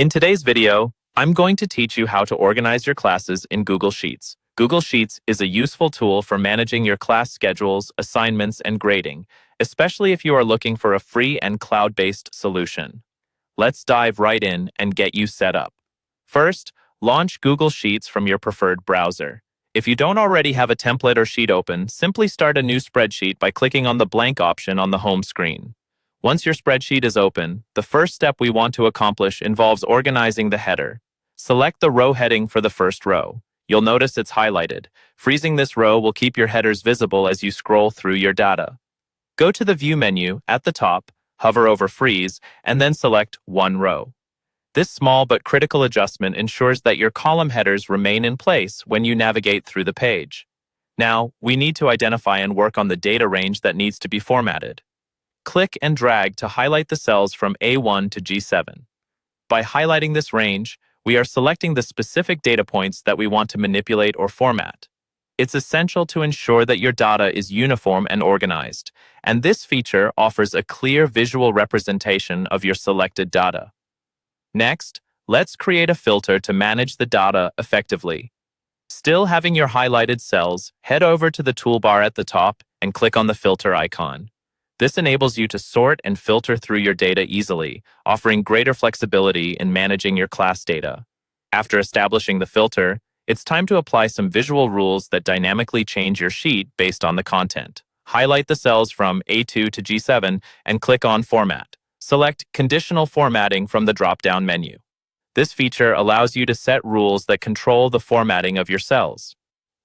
In today's video, I'm going to teach you how to organize your classes in Google Sheets. Google Sheets is a useful tool for managing your class schedules, assignments, and grading, especially if you are looking for a free and cloud-based solution. Let's dive right in and get you set up. First, launch Google Sheets from your preferred browser. If you don't already have a template or sheet open, simply start a new spreadsheet by clicking on the blank option on the home screen. Once your spreadsheet is open, the first step we want to accomplish involves organizing the header. Select the row heading for the first row. You'll notice it's highlighted. Freezing this row will keep your headers visible as you scroll through your data. Go to the View menu at the top, hover over Freeze, and then select One Row. This small but critical adjustment ensures that your column headers remain in place when you navigate through the page. Now, we need to identify and work on the data range that needs to be formatted. Click and drag to highlight the cells from A1 to G7. By highlighting this range, we are selecting the specific data points that we want to manipulate or format. It's essential to ensure that your data is uniform and organized, and this feature offers a clear visual representation of your selected data. Next, let's create a filter to manage the data effectively. Still having your highlighted cells, head over to the toolbar at the top and click on the filter icon. This enables you to sort and filter through your data easily, offering greater flexibility in managing your class data. After establishing the filter, it's time to apply some visual rules that dynamically change your sheet based on the content. Highlight the cells from A2 to G7 and click on Format. Select Conditional Formatting from the drop-down menu. This feature allows you to set rules that control the formatting of your cells.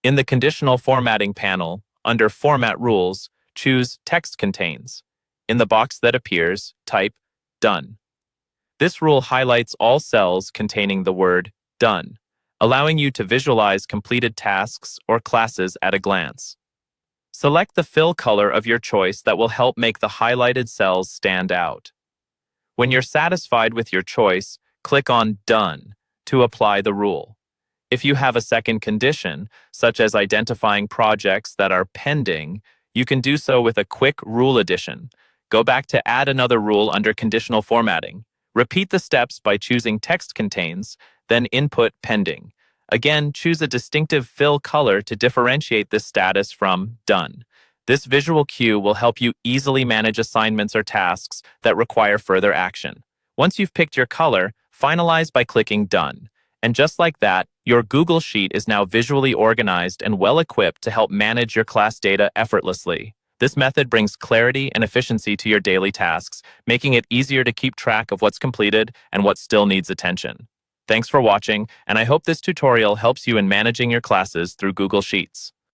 In the Conditional Formatting panel, under Format Rules, choose Text Contains. In the box that appears, type Done. This rule highlights all cells containing the word Done, allowing you to visualize completed tasks or classes at a glance. Select the fill color of your choice that will help make the highlighted cells stand out. When you're satisfied with your choice, click on Done to apply the rule. If you have a second condition, such as identifying projects that are pending, you can do so with a quick rule addition. Go back to add another rule under conditional formatting. Repeat the steps by choosing Text Contains, then input Pending. Again, choose a distinctive fill color to differentiate this status from Done. This visual cue will help you easily manage assignments or tasks that require further action. Once you've picked your color, finalize by clicking Done. And just like that, your Google Sheet is now visually organized and well-equipped to help manage your class data effortlessly. This method brings clarity and efficiency to your daily tasks, making it easier to keep track of what's completed and what still needs attention. Thanks for watching, and I hope this tutorial helps you in managing your classes through Google Sheets.